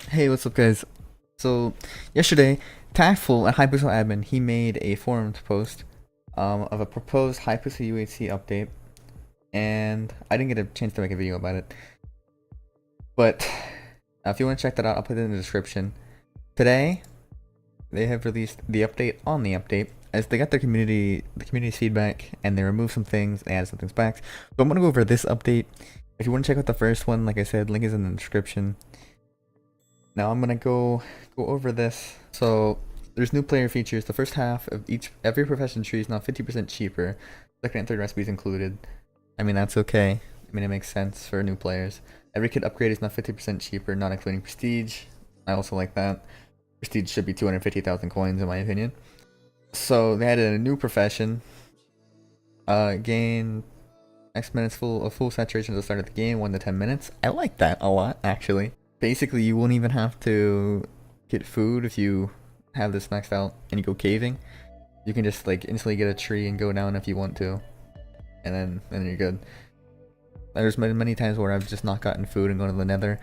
Hey, what's up, guys? So, yesterday, Tactful, a Hypixel admin, he made a forum post of a proposed Hypixel UHC update, and I didn't get a chance to make a video about it. But if you want to check that out, I'll put it in the description. Today, they have released the update on the update, as they got the community's feedback, and they removed some things, they added some things back. So I'm gonna go over this update. If you want to check out the first one, like I said, link is in the description. Now I'm gonna go over this. So there's new player features. The first half of every profession tree is now 50% cheaper. Second and third recipes included. I mean, that's okay. I mean, it makes sense for new players. Every kit upgrade is now 50% cheaper, not including prestige. I also like that. Prestige should be 250,000 coins in my opinion. So they added a new profession. Gain X minutes of full saturation at the start of the game, 1 to 10 minutes. I like that a lot, actually. Basically, you won't even have to get food if you have this maxed out and you go caving. You can just like instantly get a tree and go down if you want to, and then you're good. There's many times where I've just not gotten food and gone to the nether,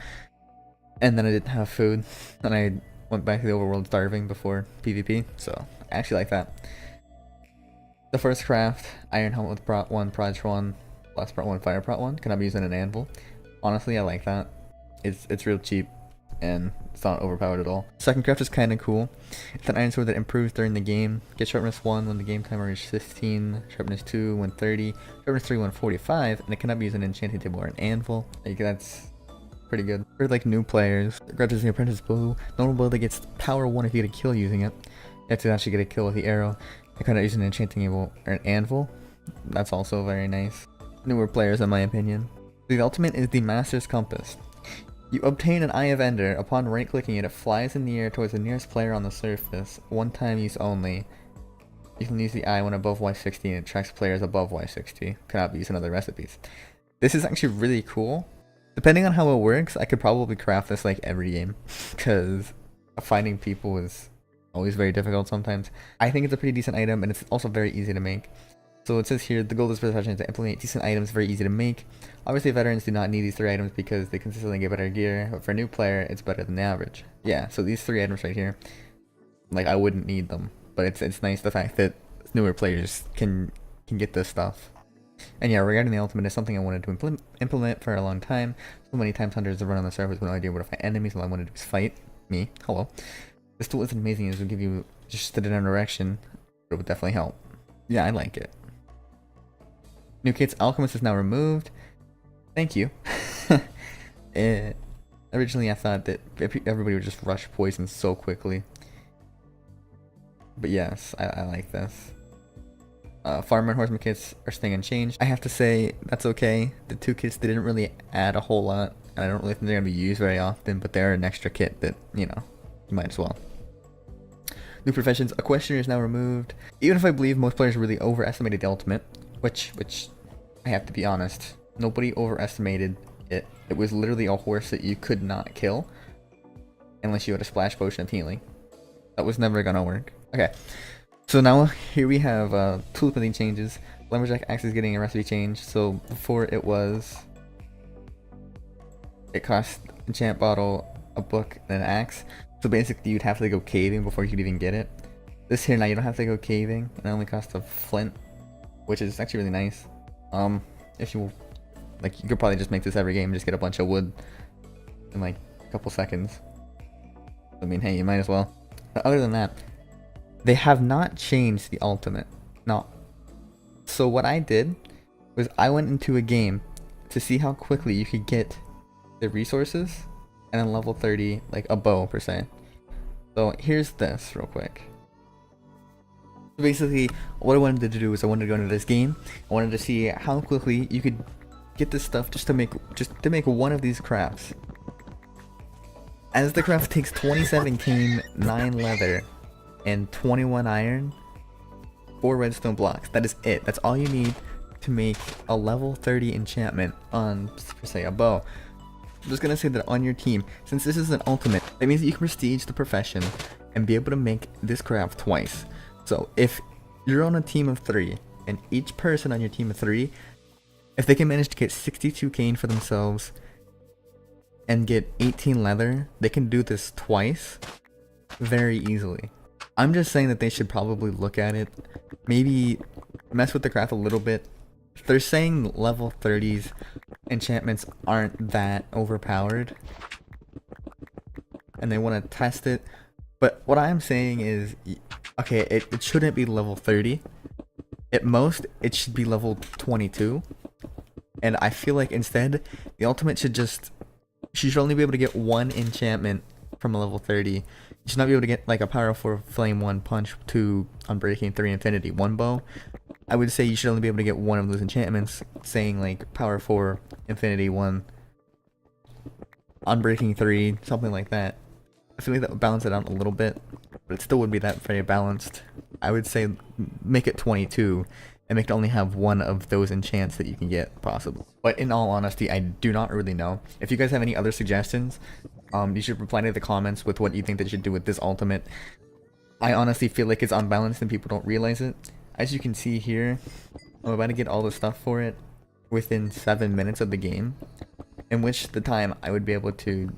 and then I didn't have food, and I went back to the overworld starving before PvP, so I actually like that. The first craft, Iron Helmet with Prot 1, Proj 1, Blast Prot 1, Fire Prot 1, cannot be used in an anvil. Honestly, I like that. It's real cheap, and it's not overpowered at all. Second craft is kind of cool. It's an iron sword that improves during the game. Get sharpness 1 when the game timer is 15, sharpness 2 when 30, sharpness 3 when 45, and it cannot be used in an enchanting table or an anvil. Like, that's pretty good. For like new players, grudges the apprentice bow. Normal bow that gets power 1 if you get a kill using it. You have to actually get a kill with the arrow. I cannot use an enchanting table or an anvil. That's also very nice. Newer players in my opinion. The ultimate is the Master's Compass. You obtain an Eye of Ender. Upon right-clicking it, it flies in the air towards the nearest player on the surface. One time use only. You can use the eye when above Y60 and it tracks players above Y60. Cannot be used in other recipes. This is actually really cool. Depending on how it works, I could probably craft this like every game. Because finding people is always very difficult sometimes. I think it's a pretty decent item and it's also very easy to make. So it says here, the goal of this profession is to implement decent items very easy to make. Obviously veterans do not need these 3 items because they consistently get better gear, but for a new player, it's better than the average. Yeah, so these 3 items right here, like I wouldn't need them, but it's nice the fact that newer players can get this stuff. And yeah, regarding the ultimate, it's something I wanted to implement for a long time. So many times hunters have run on the surface with no idea where to find enemies, all I wanted to do was fight. Me, hello. This tool isn't amazing as it will give you just a different direction, but it would definitely help. Yeah, I like it. New kit's Alchemist is now removed. Thank you. Originally I thought that everybody would just rush poison so quickly. But yes, I like this. Farmer and Horseman kits are staying unchanged. I have to say, that's okay. The 2 kits, they didn't really add a whole lot. And I don't really think they're going to be used very often, but they're an extra kit that, you know, you might as well. New professions, a questioner is now removed. Even if I believe most players really overestimated the ultimate, which I have to be honest, nobody overestimated it. It was literally a horse that you could not kill unless you had a splash potion of healing. That was never gonna work. Okay, so now here we have tool splitting changes. Lumberjack axe is getting a recipe change. So before it cost enchant bottle, a book, and an axe. So basically you'd have to go caving before you could even get it. This here now you don't have to go caving, and it only costs a flint, which is actually really nice. If you like, you could probably just make this every game, just get a bunch of wood in like a couple seconds. I mean, hey, you might as well. But other than that, they have not changed the ultimate. No. So what I did was I went into a game to see how quickly you could get the resources, and then level 30, like a bow per se. So here's this real quick. Basically, what I wanted to do is I wanted to go into this game. I wanted to see how quickly you could get this stuff just to make one of these crafts. As the craft takes 27 cane, 9 leather, and 21 iron, 4 redstone blocks. That is it. That's all you need to make a level 30 enchantment on, per se, a bow. I'm just gonna say that on your team, since this is an ultimate, that means that you can prestige the profession and be able to make this craft twice. So if you're on a team of 3, and each person on your team of 3, if they can manage to get 62 cane for themselves, and get 18 leather, they can do this twice very easily. I'm just saying that they should probably look at it, maybe mess with the craft a little bit. They're saying level 30s enchantments aren't that overpowered, and they want to test it. But what I'm saying is, okay, it shouldn't be level 30. At most, it should be level 22. And I feel like instead, the ultimate should just... She should only be able to get one enchantment from a level 30. You should not be able to get like a power 4 flame 1, punch 2, unbreaking 3, infinity 1 bow. I would say you should only be able to get one of those enchantments, saying like power 4, infinity 1, unbreaking 3, something like that. I feel like that would balance it out a little bit, but it still would be that very balanced. I would say make it 22 and make it only have one of those enchants that you can get possible. But in all honesty, I do not really know. If you guys have any other suggestions, you should reply to the comments with what you think they should do with this ultimate. I honestly feel like it's unbalanced and people don't realize it. As you can see here, I'm about to get all the stuff for it within 7 minutes of the game, in which the time I would be able to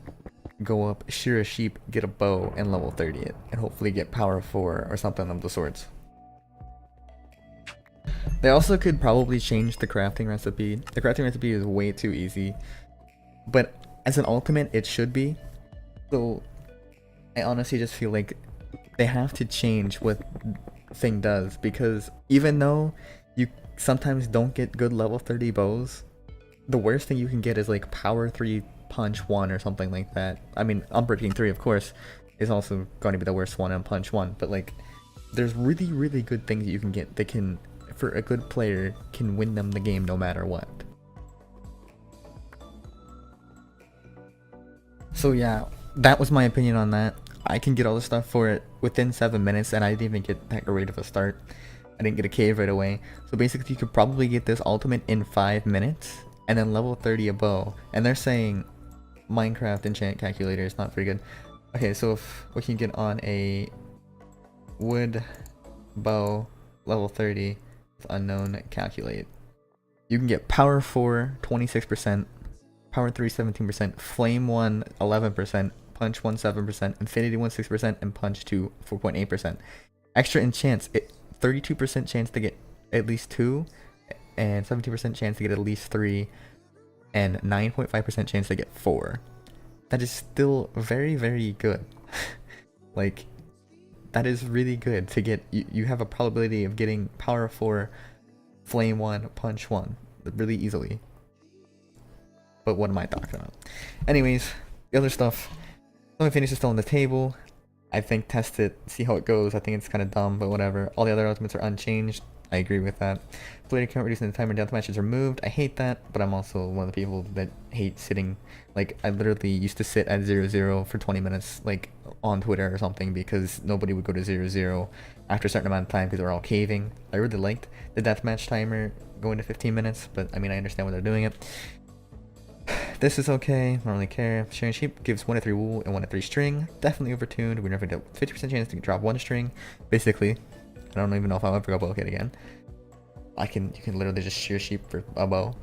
go up, shear a sheep, get a bow, and level 30 it, and hopefully get power 4 or something of the sorts. They also could probably change the crafting recipe. The crafting recipe is way too easy, but as an ultimate it should be. So I honestly just feel like they have to change what thing does, because even though you sometimes don't get good level 30 bows, the worst thing you can get is like power 3 punch 1 or something like that. I mean, unbreaking 3 of course is also going to be the worst one, and punch 1, but like there's really good things you can get that can, for a good player, can win them the game no matter what. So yeah, that was my opinion on that. I can get all the stuff for it within 7 minutes, and I didn't even get that great of a start. I didn't get a cave right away. So basically you could probably get this ultimate in 5 minutes, and then level 30 a bow. And they're saying Minecraft enchant calculator is not very good. Okay, so if we can get on a wood bow level 30 with unknown calculate, you can get power 4 26%, power 3 17%, flame 1 11%, punch 1 7%, infinity 1 6%, and punch 2 4.8%. Extra enchants, 32% chance to get at least 2, and 17% chance to get at least 3, and 9.5% chance to get 4. That is still very good. Like, that is really good to get. You have a probability of getting power 4, flame 1, punch 1 really easily. But what am I talking about? Anyways, the other stuff, some finish is still on the table. I think test it, see how it goes. I think it's kind of dumb, but whatever. All the other ultimates are unchanged. I agree with that. Player count reducing the timer deathmatch is removed. I hate that, but I'm also one of the people that hate sitting. Like, I literally used to sit at 0-0 for 20 minutes, like, on Twitter or something, because nobody would go to 0-0 after a certain amount of time because they were all caving. I really liked the deathmatch timer going to 15 minutes, but I mean, I understand why they're doing it. This is okay, I don't really care. Sharing sheep gives 1 to 3 wool and 1 to 3 string. Definitely overtuned. We never get 50% chance to drop 1 string. Basically, I don't even know if I'll ever go bow kit again. You can literally just shear sheep for a bow.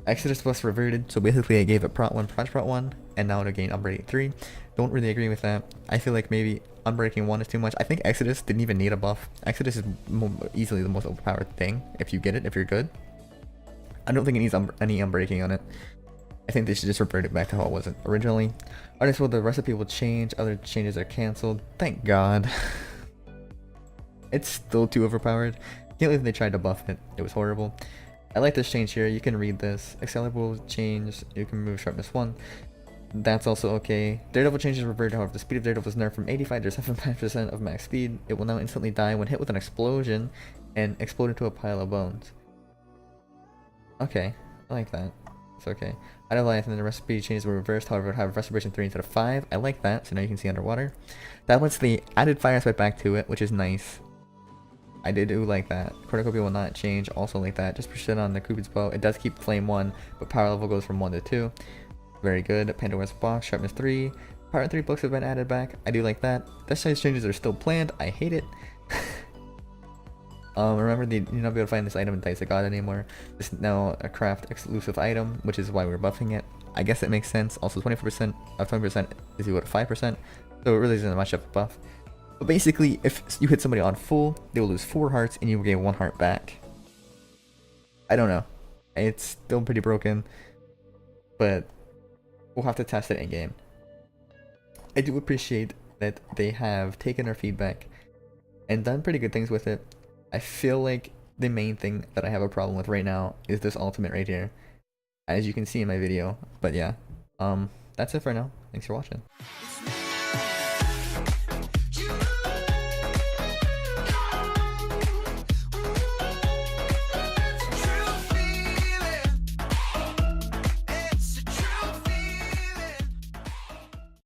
Exodus plus reverted, so basically I gave it prot 1, prot 1, and now it'll gain unbreaking 3. Don't really agree with that. I feel like maybe unbreaking 1 is too much. I think Exodus didn't even need a buff. Exodus is easily the most overpowered thing if you get it, if you're good. I don't think it needs any unbreaking on it. I think they should just revert it back to how it was originally. Artist, well, the recipe will change. Other changes are cancelled. Thank God. It's still too overpowered. Can't believe they tried to buff it. It was horrible. I like this change here. You can read this. Excalibur will change. You can remove sharpness 1. That's also okay. Daredevil changes reverted. However, the speed of Daredevil is nerfed from 85 to 75% of max speed. It will now instantly die when hit with an explosion and explode into a pile of bones. Okay, I like that. It's okay. Out of life, and then the recipe changes were reversed. However, it would have restoration 3 instead of 5. I like that. So now you can see underwater. That lets the added fire aspect back to it, which is nice. I do like that. Cornucopia will not change. Also like that. Just push it on the Cupid's bow. It does keep flame 1, but power level goes from 1 to 2. Very good. Pandora's box, sharpness 3. Power 3 books have been added back. I do like that. Death size changes are still planned. I hate it. Remember, you're not be able to find this item in Dice of God anymore. It's now a craft exclusive item, which is why we're buffing it. I guess it makes sense. Also 24% of 20% is equal to 5%, so it really isn't much of a buff. But basically, if you hit somebody on full, they will lose 4 hearts and you will gain 1 heart back. I don't know. It's still pretty broken, but we'll have to test it in game. I do appreciate that they have taken our feedback and done pretty good things with it. I feel like the main thing that I have a problem with right now is this ultimate right here, as you can see in my video. But yeah, that's it for now. Thanks for watching.